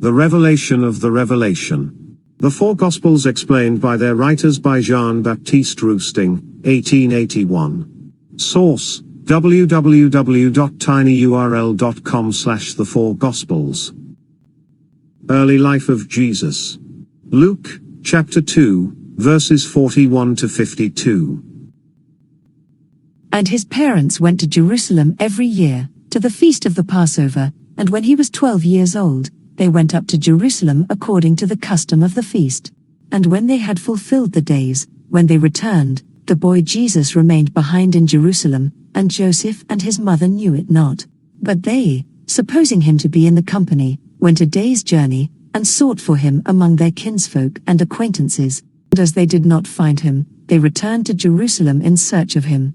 The revelation of the revelation. The four Gospels explained by their writers by Jean-Baptiste Roustaing, 1881. Source: www.tinyurl.com/the four Gospels. Early life of Jesus. Luke, chapter 2, verses 41 to 52. And his parents went to Jerusalem every year, to the feast of the Passover, and when he was 12 years old, they went up to Jerusalem according to the custom of the feast. And when they had fulfilled the days, when they returned, the boy Jesus remained behind in Jerusalem, and Joseph and his mother knew it not. But they, supposing him to be in the company, went a day's journey, and sought for him among their kinsfolk and acquaintances. And as they did not find him, they returned to Jerusalem in search of him.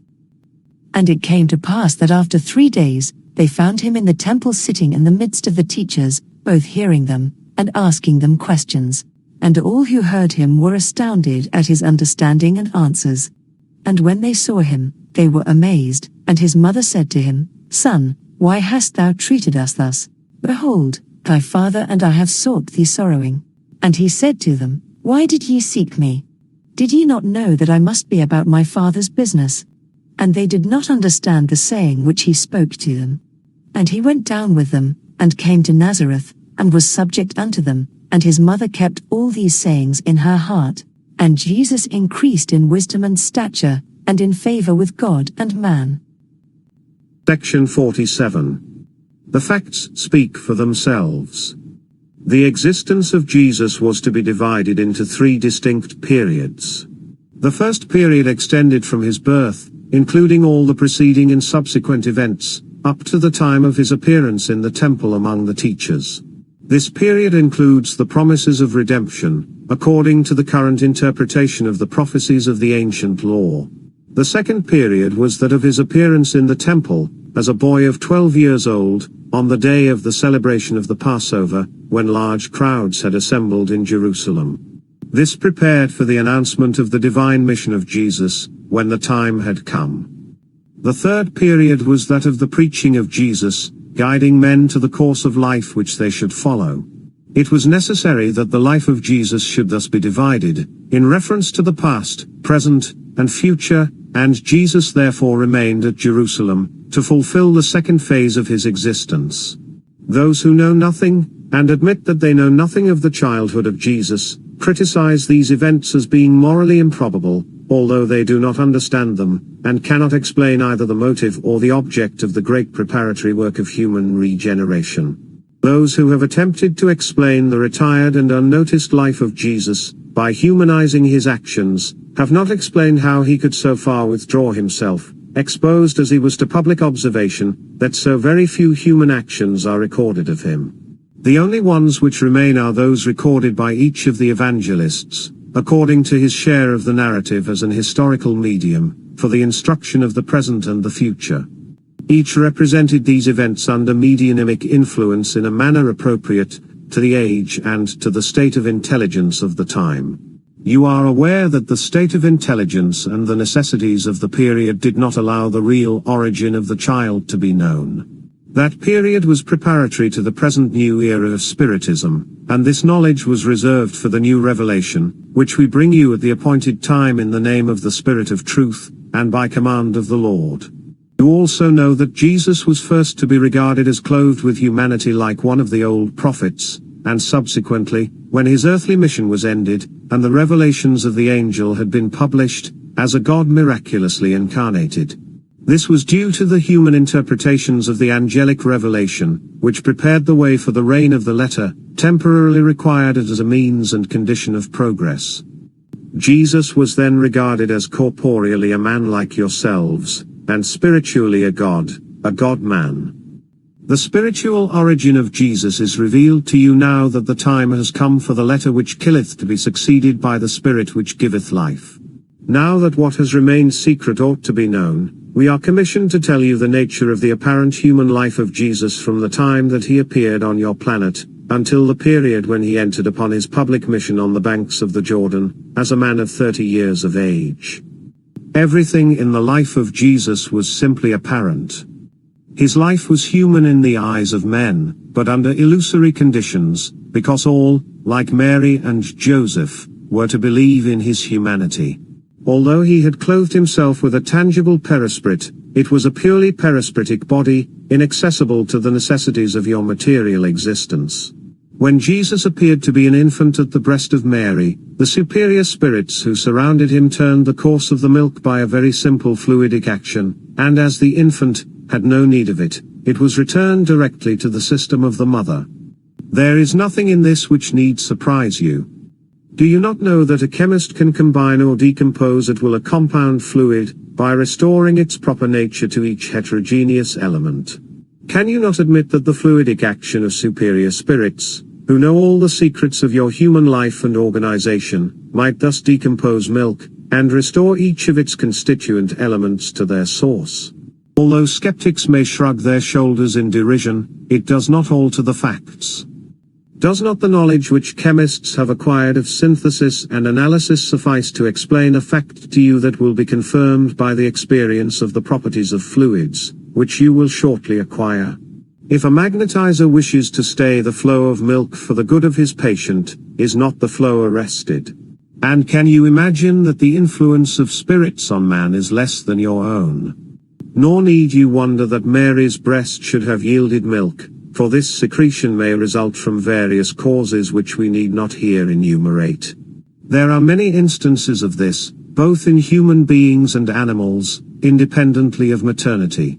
And it came to pass that after 3 days, they found him in the temple sitting in the midst of the teachers, both hearing them, and asking them questions. And all who heard him were astounded at his understanding and answers. And when they saw him, they were amazed, and his mother said to him, Son, why hast thou treated us thus? Behold, thy father and I have sought thee sorrowing. And he said to them, Why did ye seek me? Did ye not know that I must be about my father's business? And they did not understand the saying which he spoke to them. And he went down with them, and came to Nazareth, and was subject unto them, and his mother kept all these sayings in her heart. And Jesus increased in wisdom and stature, and in favour with God and man. Section 47. The facts speak for themselves. The existence of Jesus was to be divided into 3 distinct periods. The first period extended from his birth, including all the preceding and subsequent events, up to the time of his appearance in the temple among the teachers. This period includes the promises of redemption, according to the current interpretation of the prophecies of the ancient law. The second period was that of his appearance in the temple, as a boy of 12 years old, on the day of the celebration of the Passover, when large crowds had assembled in Jerusalem. This prepared for the announcement of the divine mission of Jesus, when the time had come. The third period was that of the preaching of Jesus, guiding men to the course of life which they should follow. It was necessary that the life of Jesus should thus be divided, in reference to the past, present, and future, and Jesus therefore remained at Jerusalem, to fulfill the second phase of his existence. Those who know nothing, and admit that they know nothing of the childhood of Jesus, criticize these events as being morally improbable, although they do not understand them, and cannot explain either the motive or the object of the great preparatory work of human regeneration. Those who have attempted to explain the retired and unnoticed life of Jesus, by humanizing his actions, have not explained how he could so far withdraw himself, exposed as he was to public observation, that so very few human actions are recorded of him. The only ones which remain are those recorded by each of the evangelists, according to his share of the narrative as an historical medium, for the instruction of the present and the future. Each represented these events under mediumic influence in a manner appropriate to the age and to the state of intelligence of the time. You are aware that the state of intelligence and the necessities of the period did not allow the real origin of the child to be known. That period was preparatory to the present new era of Spiritism, and this knowledge was reserved for the new revelation, which we bring you at the appointed time in the name of the Spirit of Truth, and by command of the Lord. You also know that Jesus was first to be regarded as clothed with humanity like one of the old prophets, and subsequently, when his earthly mission was ended, and the revelations of the angel had been published, as a God miraculously incarnated. This was due to the human interpretations of the angelic revelation, which prepared the way for the reign of the letter, temporarily required as a means and condition of progress. Jesus was then regarded as corporeally a man like yourselves, and spiritually a God-man. The spiritual origin of Jesus is revealed to you now that the time has come for the letter which killeth to be succeeded by the Spirit which giveth life. Now that what has remained secret ought to be known, we are commissioned to tell you the nature of the apparent human life of Jesus from the time that he appeared on your planet, until the period when he entered upon his public mission on the banks of the Jordan, as a man of 30 years of age. Everything in the life of Jesus was simply apparent. His life was human in the eyes of men, but under illusory conditions, because all, like Mary and Joseph, were to believe in his humanity. Although he had clothed himself with a tangible perisprit, it was a purely perispiritic body, inaccessible to the necessities of your material existence. When Jesus appeared to be an infant at the breast of Mary, the superior spirits who surrounded him turned the course of the milk by a very simple fluidic action, and as the infant had no need of it, it was returned directly to the system of the mother. There is nothing in this which need surprise you. Do you not know that a chemist can combine or decompose at will a compound fluid, by restoring its proper nature to each heterogeneous element? Can you not admit that the fluidic action of superior spirits, who know all the secrets of your human life and organization, might thus decompose milk, and restore each of its constituent elements to their source? Although skeptics may shrug their shoulders in derision, it does not alter the facts. Does not the knowledge which chemists have acquired of synthesis and analysis suffice to explain a fact to you that will be confirmed by the experience of the properties of fluids, which you will shortly acquire? If a magnetizer wishes to stay the flow of milk for the good of his patient, is not the flow arrested? And can you imagine that the influence of spirits on man is less than your own? Nor need you wonder that Mary's breast should have yielded milk, for this secretion may result from various causes which we need not here enumerate. There are many instances of this, both in human beings and animals, independently of maternity.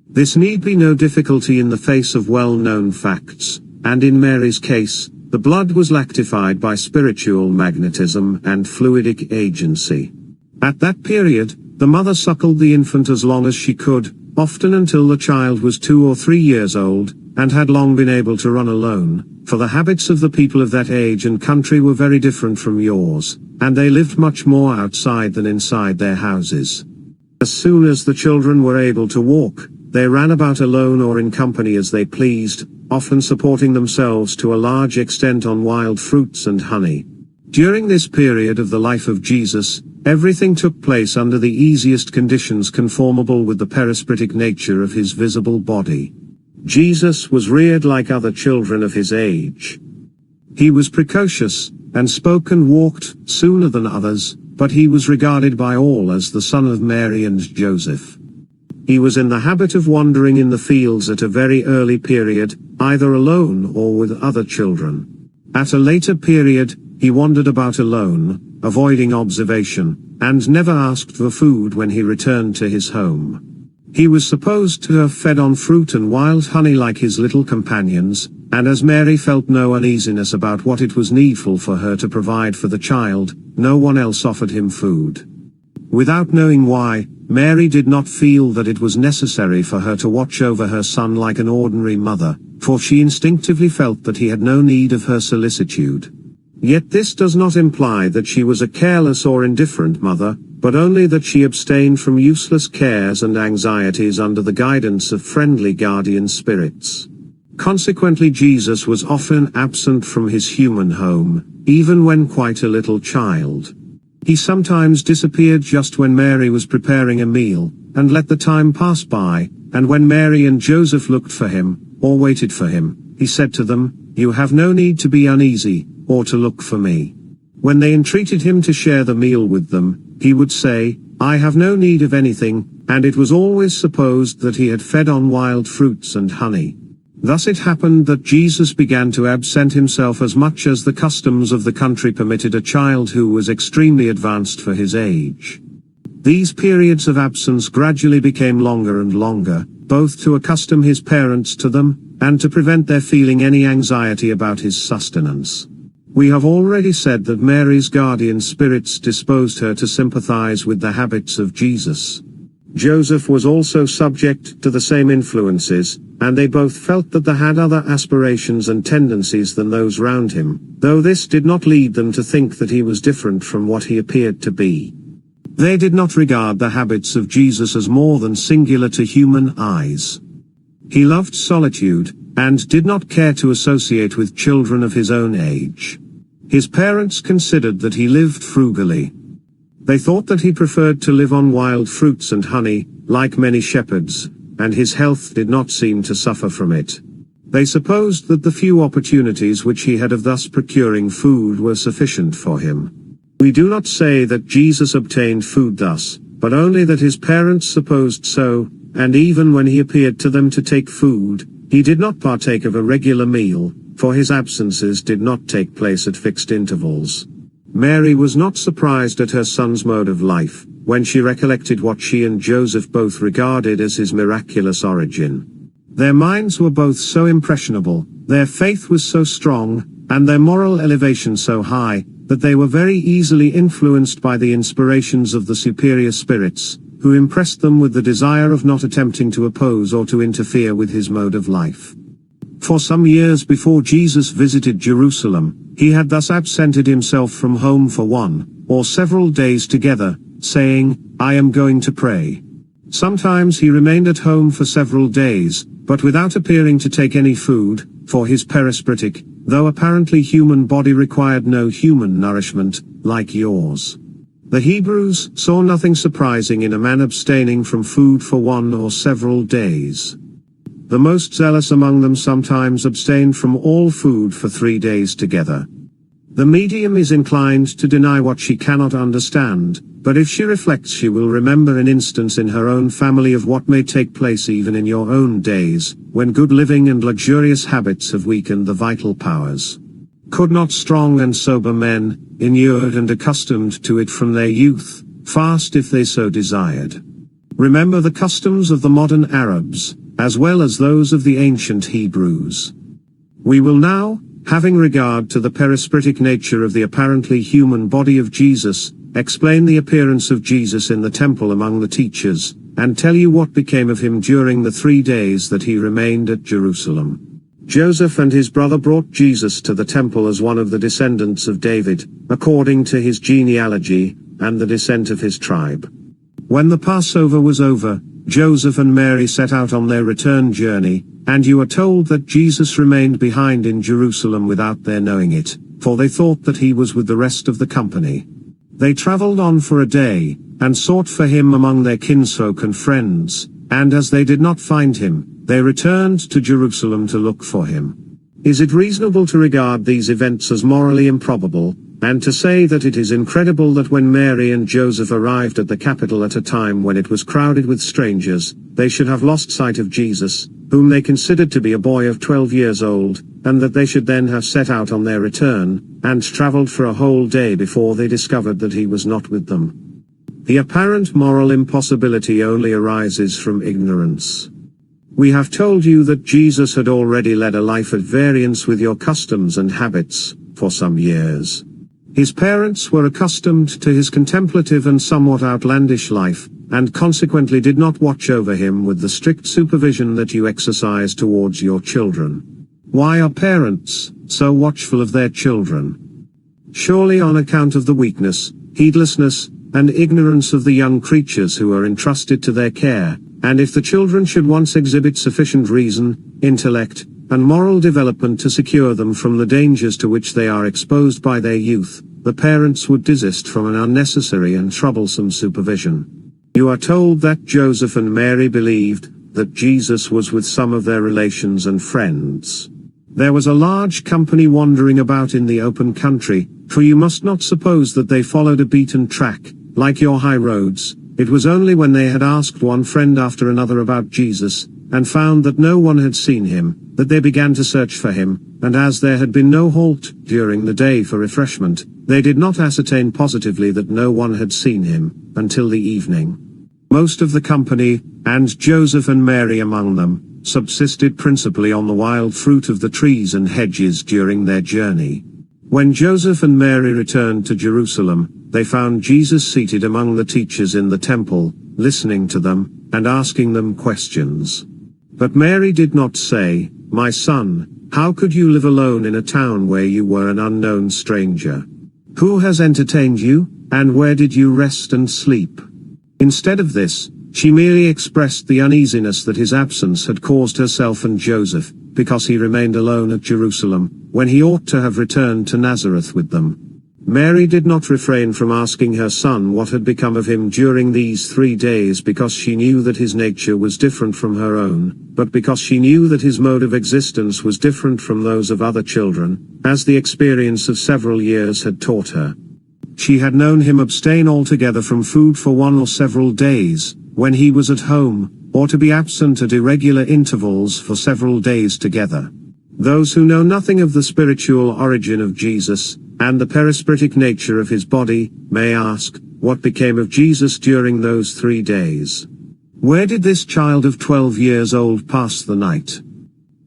This need be no difficulty in the face of well-known facts, and in Mary's case, the blood was lactified by spiritual magnetism and fluidic agency. At that period, the mother suckled the infant as long as she could, often until the child was 2 or 3 years old, and had long been able to run alone, for the habits of the people of that age and country were very different from yours, and they lived much more outside than inside their houses. As soon as the children were able to walk, they ran about alone or in company as they pleased, often supporting themselves to a large extent on wild fruits and honey. During this period of the life of Jesus, everything took place under the easiest conditions conformable with the perispiritic nature of his visible body. Jesus was reared like other children of his age. He was precocious, and spoke and walked sooner than others, but he was regarded by all as the son of Mary and Joseph. He was in the habit of wandering in the fields at a very early period, either alone or with other children. At a later period, he wandered about alone, avoiding observation, and never asked for food when he returned to his home. He was supposed to have fed on fruit and wild honey like his little companions, and as Mary felt no uneasiness about what it was needful for her to provide for the child, no one else offered him food. Without knowing why, Mary did not feel that it was necessary for her to watch over her son like an ordinary mother, for she instinctively felt that he had no need of her solicitude. Yet this does not imply that she was a careless or indifferent mother, but only that she abstained from useless cares and anxieties under the guidance of friendly guardian spirits. Consequently, Jesus was often absent from his human home, even when quite a little child. He sometimes disappeared just when Mary was preparing a meal, and let the time pass by, and when Mary and Joseph looked for him, or waited for him, he said to them, "You have no need to be uneasy, or to look for me." When they entreated him to share the meal with them, he would say, "I have no need of anything," and it was always supposed that he had fed on wild fruits and honey. Thus it happened that Jesus began to absent himself as much as the customs of the country permitted a child who was extremely advanced for his age. These periods of absence gradually became longer and longer, both to accustom his parents to them, and to prevent their feeling any anxiety about his sustenance. We have already said that Mary's guardian spirits disposed her to sympathize with the habits of Jesus. Joseph was also subject to the same influences, and they both felt that they had other aspirations and tendencies than those round him, though this did not lead them to think that he was different from what he appeared to be. They did not regard the habits of Jesus as more than singular to human eyes. He loved solitude, and did not care to associate with children of his own age. His parents considered that he lived frugally. They thought that he preferred to live on wild fruits and honey, like many shepherds, and his health did not seem to suffer from it. They supposed that the few opportunities which he had of thus procuring food were sufficient for him. We do not say that Jesus obtained food thus, but only that his parents supposed so, and even when he appeared to them to take food, he did not partake of a regular meal, for his absences did not take place at fixed intervals. Mary was not surprised at her son's mode of life, when she recollected what she and Joseph both regarded as his miraculous origin. Their minds were both so impressionable, their faith was so strong, and their moral elevation so high, that they were very easily influenced by the inspirations of the superior spirits, who impressed them with the desire of not attempting to oppose or to interfere with his mode of life. For some years before Jesus visited Jerusalem, he had thus absented himself from home for 1 or several days together, saying, "I am going to pray." Sometimes he remained at home for several days, but without appearing to take any food, for his perispretic, though apparently human body required no human nourishment, like yours. The Hebrews saw nothing surprising in a man abstaining from food for 1 or several days. The most zealous among them sometimes abstained from all food for 3 days together. The medium is inclined to deny what she cannot understand, but if she reflects she will remember an instance in her own family of what may take place even in your own days, when good living and luxurious habits have weakened the vital powers. Could not strong and sober men, inured and accustomed to it from their youth, fast if they so desired? Remember the customs of the modern Arabs, as well as those of the ancient Hebrews. We will now, having regard to the perispretic nature of the apparently human body of Jesus, explain the appearance of Jesus in the temple among the teachers, and tell you what became of him during the 3 days that he remained at Jerusalem. Joseph and his brother brought Jesus to the temple as one of the descendants of David, according to his genealogy, and the descent of his tribe. When the Passover was over, Joseph and Mary set out on their return journey, and you are told that Jesus remained behind in Jerusalem without their knowing it, for they thought that he was with the rest of the company. They traveled on for a day, and sought for him among their kinsfolk and friends, and as they did not find him, they returned to Jerusalem to look for him. Is it reasonable to regard these events as morally improbable, and to say that it is incredible that when Mary and Joseph arrived at the capital at a time when it was crowded with strangers, they should have lost sight of Jesus, whom they considered to be a boy of 12 years old, and that they should then have set out on their return, and travelled for a whole day before they discovered that he was not with them? The apparent moral impossibility only arises from ignorance. We have told you that Jesus had already led a life at variance with your customs and habits, for some years. His parents were accustomed to his contemplative and somewhat outlandish life, and consequently did not watch over him with the strict supervision that you exercise towards your children. Why are parents so watchful of their children? Surely on account of the weakness, heedlessness, and ignorance of the young creatures who are entrusted to their care, and if the children should once exhibit sufficient reason, intellect, and moral development to secure them from the dangers to which they are exposed by their youth, the parents would desist from an unnecessary and troublesome supervision. You are told that Joseph and Mary believed that Jesus was with some of their relations and friends. There was a large company wandering about in the open country, for you must not suppose that they followed a beaten track, like your high roads. It was only when they had asked one friend after another about Jesus, and found that no one had seen him, that they began to search for him, and as there had been no halt during the day for refreshment, they did not ascertain positively that no one had seen him, until the evening. Most of the company, and Joseph and Mary among them, subsisted principally on the wild fruit of the trees and hedges during their journey. When Joseph and Mary returned to Jerusalem, they found Jesus seated among the teachers in the temple, listening to them, and asking them questions. But Mary did not say, "My son, how could you live alone in a town where you were an unknown stranger? Who has entertained you, and where did you rest and sleep?" Instead of this, she merely expressed the uneasiness that his absence had caused herself and Joseph, because he remained alone at Jerusalem, when he ought to have returned to Nazareth with them. Mary did not refrain from asking her son what had become of him during these 3 days, because she knew that his nature was different from her own, but because she knew that his mode of existence was different from those of other children, as the experience of several years had taught her. She had known him abstain altogether from food for 1 or several days, when he was at home, or to be absent at irregular intervals for several days together. Those who know nothing of the spiritual origin of Jesus, and the perispiritic nature of his body, may ask, what became of Jesus during those 3 days? Where did this child of 12 years old pass the night?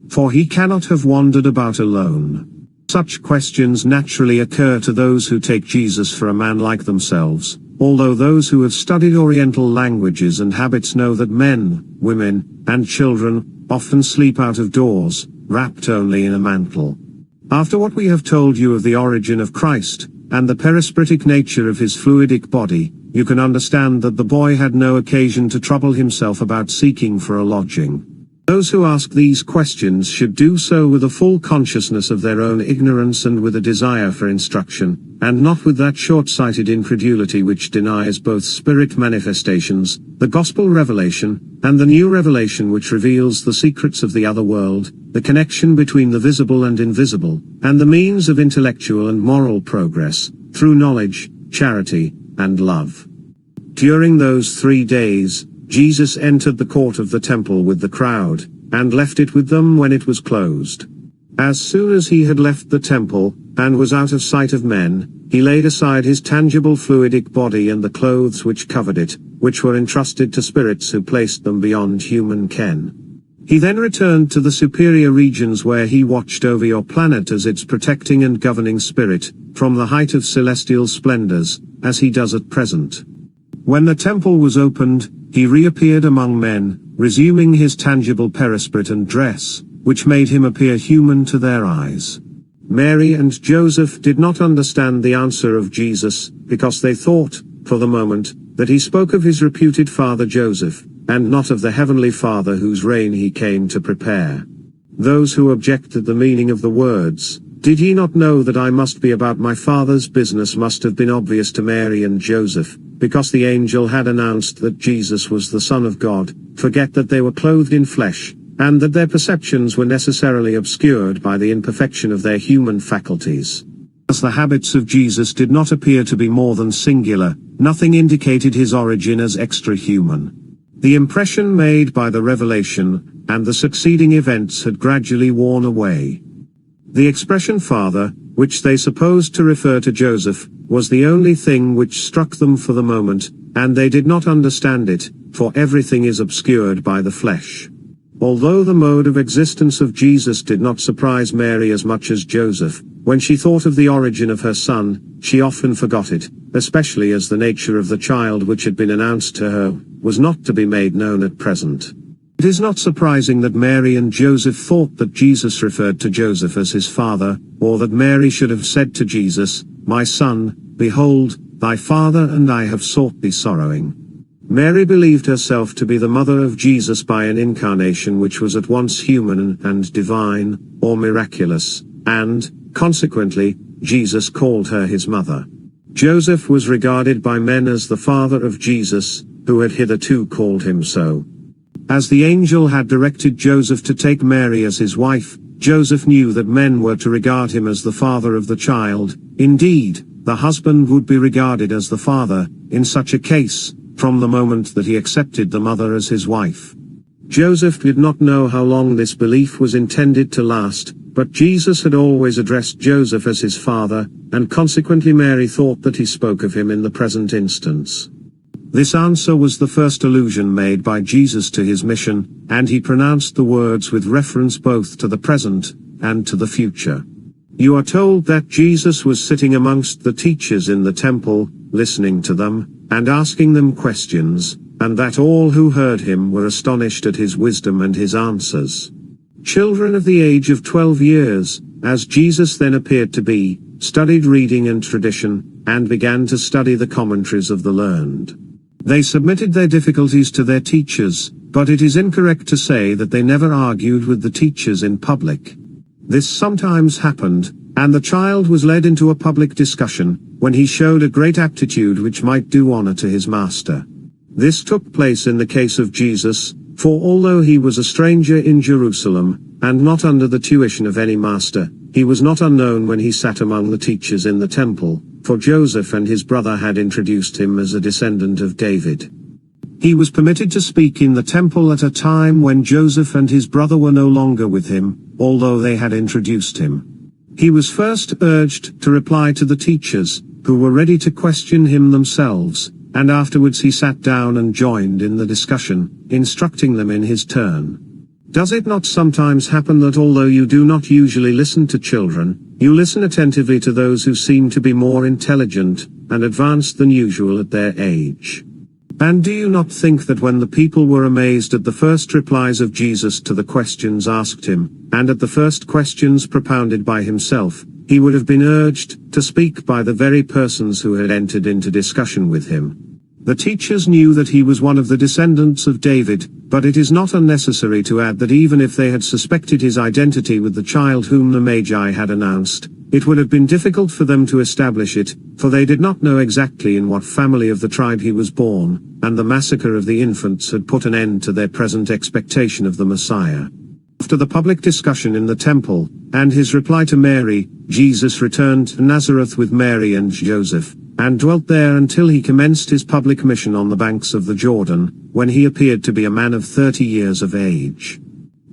For he cannot have wandered about alone. Such questions naturally occur to those who take Jesus for a man like themselves, although those who have studied Oriental languages and habits know that men, women, and children often sleep out of doors, wrapped only in a mantle. After what we have told you of the origin of Christ, and the perispiritic nature of his fluidic body, you can understand that the boy had no occasion to trouble himself about seeking for a lodging. Those who ask these questions should do so with a full consciousness of their own ignorance and with a desire for instruction, and not with that short-sighted incredulity which denies both spirit manifestations, the gospel revelation, and the new revelation which reveals the secrets of the other world, the connection between the visible and invisible, and the means of intellectual and moral progress, through knowledge, charity, and love. During those 3 days, Jesus entered the court of the temple with the crowd, and left it with them when it was closed. As soon as he had left the temple, and was out of sight of men, he laid aside his tangible fluidic body and the clothes which covered it, which were entrusted to spirits who placed them beyond human ken. He then returned to the superior regions where he watched over your planet as its protecting and governing spirit, from the height of celestial splendors, as he does at present. When the temple was opened, he reappeared among men, resuming his tangible perispirit and dress, which made him appear human to their eyes. Mary and Joseph did not understand the answer of Jesus, because they thought, for the moment, that he spoke of his reputed father Joseph, and not of the heavenly Father whose reign he came to prepare. Those who objected the meaning of the words, "Did ye not know that I must be about my Father's business?" must have been obvious to Mary and Joseph, because the angel had announced that Jesus was the Son of God, forget that they were clothed in flesh, and that their perceptions were necessarily obscured by the imperfection of their human faculties. As the habits of Jesus did not appear to be more than singular, nothing indicated his origin as extra-human. The impression made by the revelation, and the succeeding events had gradually worn away. The expression Father, which they supposed to refer to Joseph, was the only thing which struck them for the moment, and they did not understand it, for everything is obscured by the flesh. Although the mode of existence of Jesus did not surprise Mary as much as Joseph, when she thought of the origin of her son, she often forgot it, especially as the nature of the child which had been announced to her was not to be made known at present. It is not surprising that Mary and Joseph thought that Jesus referred to Joseph as his father, or that Mary should have said to Jesus, "My son, behold, thy father and I have sought thee sorrowing." Mary believed herself to be the mother of Jesus by an incarnation which was at once human and divine, or miraculous, and, consequently, Jesus called her his mother. Joseph was regarded by men as the father of Jesus, who had hitherto called him so. As the angel had directed Joseph to take Mary as his wife, Joseph knew that men were to regard him as the father of the child. Indeed, the husband would be regarded as the father, in such a case, from the moment that he accepted the mother as his wife. Joseph did not know how long this belief was intended to last, but Jesus had always addressed Joseph as his father, and consequently Mary thought that he spoke of him in the present instance. This answer was the first allusion made by Jesus to his mission, and he pronounced the words with reference both to the present and to the future. You are told that Jesus was sitting amongst the teachers in the temple, listening to them, and asking them questions, and that all who heard him were astonished at his wisdom and his answers. Children of the age of 12 years, as Jesus then appeared to be, studied reading and tradition, and began to study the commentaries of the learned. They submitted their difficulties to their teachers, but it is incorrect to say that they never argued with the teachers in public. This sometimes happened, And the child was led into a public discussion, when he showed a great aptitude which might do honor to his master. This took place in the case of Jesus, for although he was a stranger in Jerusalem, and not under the tuition of any master, he was not unknown when he sat among the teachers in the temple, for Joseph and his brother had introduced him as a descendant of David. He was permitted to speak in the temple at a time when Joseph and his brother were no longer with him, although they had introduced him. He was first urged to reply to the teachers, who were ready to question him themselves, and afterwards he sat down and joined in the discussion, instructing them in his turn. Does it not sometimes happen that although you do not usually listen to children, you listen attentively to those who seem to be more intelligent and advanced than usual at their age? And do you not think that when the people were amazed at the first replies of Jesus to the questions asked him, and at the first questions propounded by himself, he would have been urged to speak by the very persons who had entered into discussion with him? The teachers knew that he was one of the descendants of David, but it is not unnecessary to add that even if they had suspected his identity with the child whom the Magi had announced, it would have been difficult for them to establish it, for they did not know exactly in what family of the tribe he was born, and the massacre of the infants had put an end to their present expectation of the Messiah. After the public discussion in the temple, and his reply to Mary, Jesus returned to Nazareth with Mary and Joseph, and dwelt there until he commenced his public mission on the banks of the Jordan, when he appeared to be a man of 30 years of age.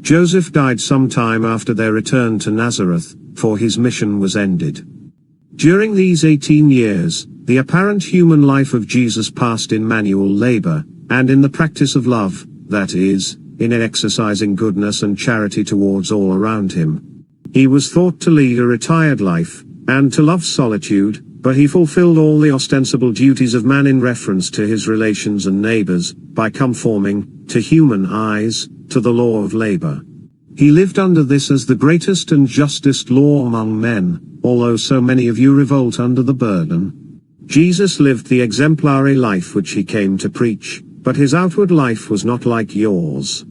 Joseph died some time after their return to Nazareth, for his mission was ended. During these 18 years, the apparent human life of Jesus passed in manual labor, and in the practice of love, that is, in exercising goodness and charity towards all around him. He was thought to lead a retired life, and to love solitude, but he fulfilled all the ostensible duties of man in reference to his relations and neighbors, by conforming, to human eyes, to the law of labor. He lived under this as the greatest and justest law among men, although so many of you revolt under the burden. Jesus lived the exemplary life which he came to preach, but his outward life was not like yours.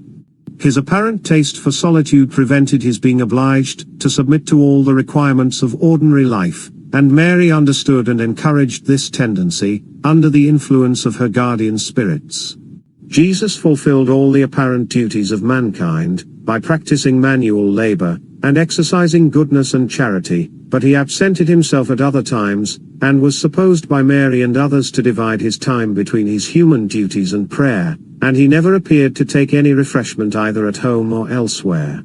His apparent taste for solitude prevented his being obliged to submit to all the requirements of ordinary life, and Mary understood and encouraged this tendency, under the influence of her guardian spirits. Jesus fulfilled all the apparent duties of mankind, by practicing manual labor, and exercising goodness and charity, but he absented himself at other times, and was supposed by Mary and others to divide his time between his human duties and prayer, and he never appeared to take any refreshment either at home or elsewhere.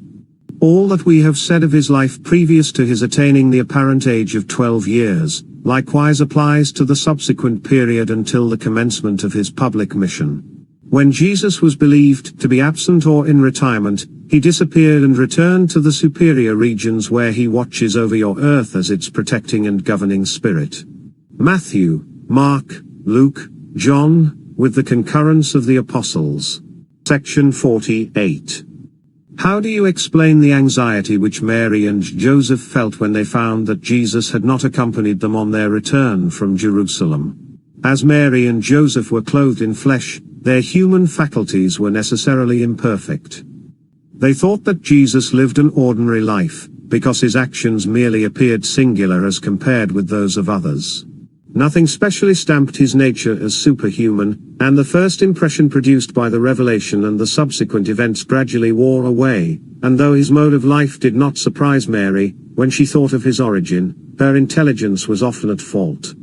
All that we have said of his life previous to his attaining the apparent age of 12 years, likewise applies to the subsequent period until the commencement of his public mission. When Jesus was believed to be absent or in retirement, he disappeared and returned to the superior regions where he watches over your earth as its protecting and governing spirit. Matthew, Mark, Luke, John, with the concurrence of the apostles. Section 48. How do you explain the anxiety which Mary and Joseph felt when they found that Jesus had not accompanied them on their return from Jerusalem? As Mary and Joseph were clothed in flesh, their human faculties were necessarily imperfect. They thought that Jesus lived an ordinary life, because his actions merely appeared singular as compared with those of others. Nothing specially stamped his nature as superhuman, and the first impression produced by the revelation and the subsequent events gradually wore away, and though his mode of life did not surprise Mary, when she thought of his origin, her intelligence was often at fault.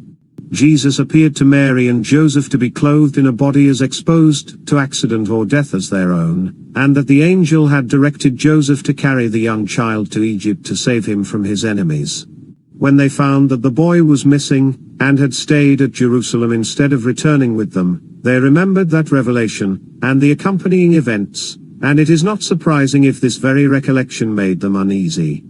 Jesus appeared to Mary and Joseph to be clothed in a body as exposed to accident or death as their own, and that the angel had directed Joseph to carry the young child to Egypt to save him from his enemies. When they found that the boy was missing, and had stayed at Jerusalem instead of returning with them, they remembered that revelation, and the accompanying events, and it is not surprising if this very recollection made them uneasy.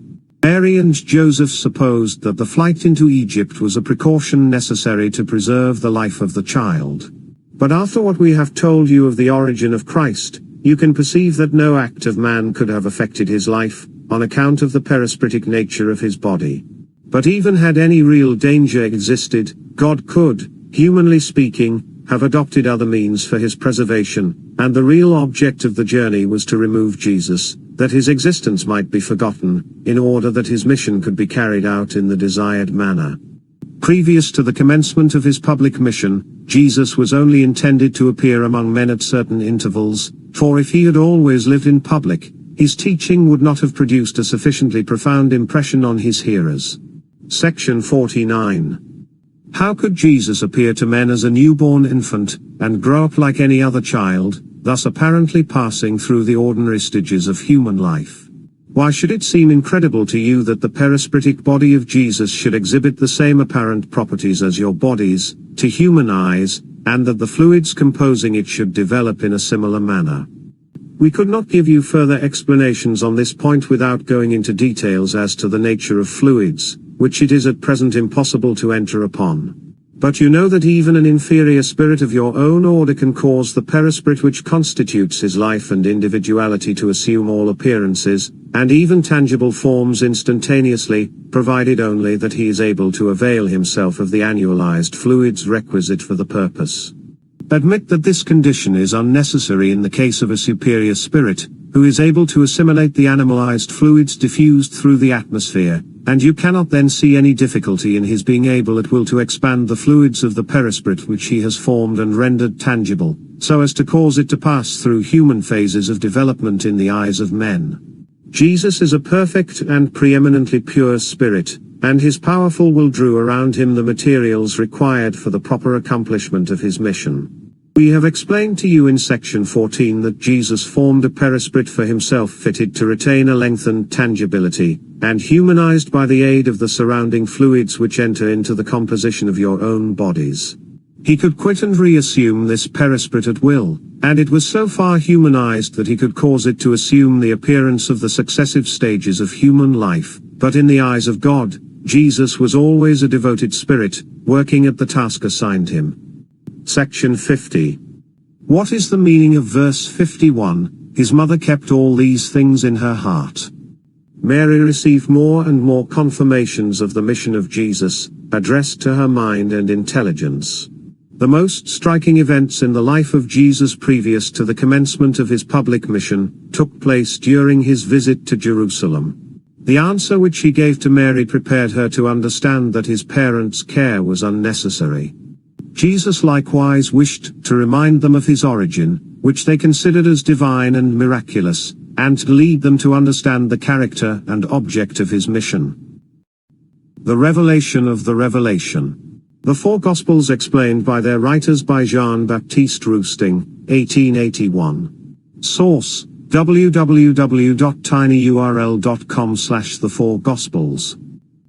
Mary and Joseph supposed that the flight into Egypt was a precaution necessary to preserve the life of the child. But after what we have told you of the origin of Christ, you can perceive that no act of man could have affected his life, on account of the perispiritic nature of his body. But even had any real danger existed, God could, humanly speaking, have adopted other means for his preservation, and the real object of the journey was to remove Jesus, that his existence might be forgotten, in order that his mission could be carried out in the desired manner. Previous to the commencement of his public mission, Jesus was only intended to appear among men at certain intervals, for if he had always lived in public, his teaching would not have produced a sufficiently profound impression on his hearers. Section 49. How could Jesus appear to men as a newborn infant, and grow up like any other child, thus apparently passing through the ordinary stages of human life? Why should it seem incredible to you that the perispiritic body of Jesus should exhibit the same apparent properties as your bodies, to human eyes, and that the fluids composing it should develop in a similar manner? We could not give you further explanations on this point without going into details as to the nature of fluids, which it is at present impossible to enter upon. But you know that even an inferior spirit of your own order can cause the perispirit which constitutes his life and individuality to assume all appearances, and even tangible forms instantaneously, provided only that he is able to avail himself of the annualized fluids requisite for the purpose. Admit that this condition is unnecessary in the case of a superior spirit, who is able to assimilate the animalized fluids diffused through the atmosphere, and you cannot then see any difficulty in his being able at will to expand the fluids of the perispirit which he has formed and rendered tangible, so as to cause it to pass through human phases of development in the eyes of men. Jesus is a perfect and preeminently pure spirit, and his powerful will drew around him the materials required for the proper accomplishment of his mission. We have explained to you in section 14 that Jesus formed a perispirit for himself fitted to retain a lengthened tangibility, and humanized by the aid of the surrounding fluids which enter into the composition of your own bodies. He could quit and reassume this perispirit at will, and it was so far humanized that he could cause it to assume the appearance of the successive stages of human life, but in the eyes of God, Jesus was always a devoted spirit, working at the task assigned him. Section 50. What is the meaning of verse 51? His mother kept all these things in her heart. Mary received more and more confirmations of the mission of Jesus, addressed to her mind and intelligence. The most striking events in the life of Jesus previous to the commencement of his public mission took place during his visit to Jerusalem. The answer which he gave to Mary prepared her to understand that his parents' care was unnecessary. Jesus likewise wished to remind them of his origin, which they considered as divine and miraculous, and to lead them to understand the character and object of his mission. The revelation of the revelation. The four Gospels explained by their writers by Jean-Baptiste Roustaing, 1881. Source: www.tinyurl.com/the4gospels.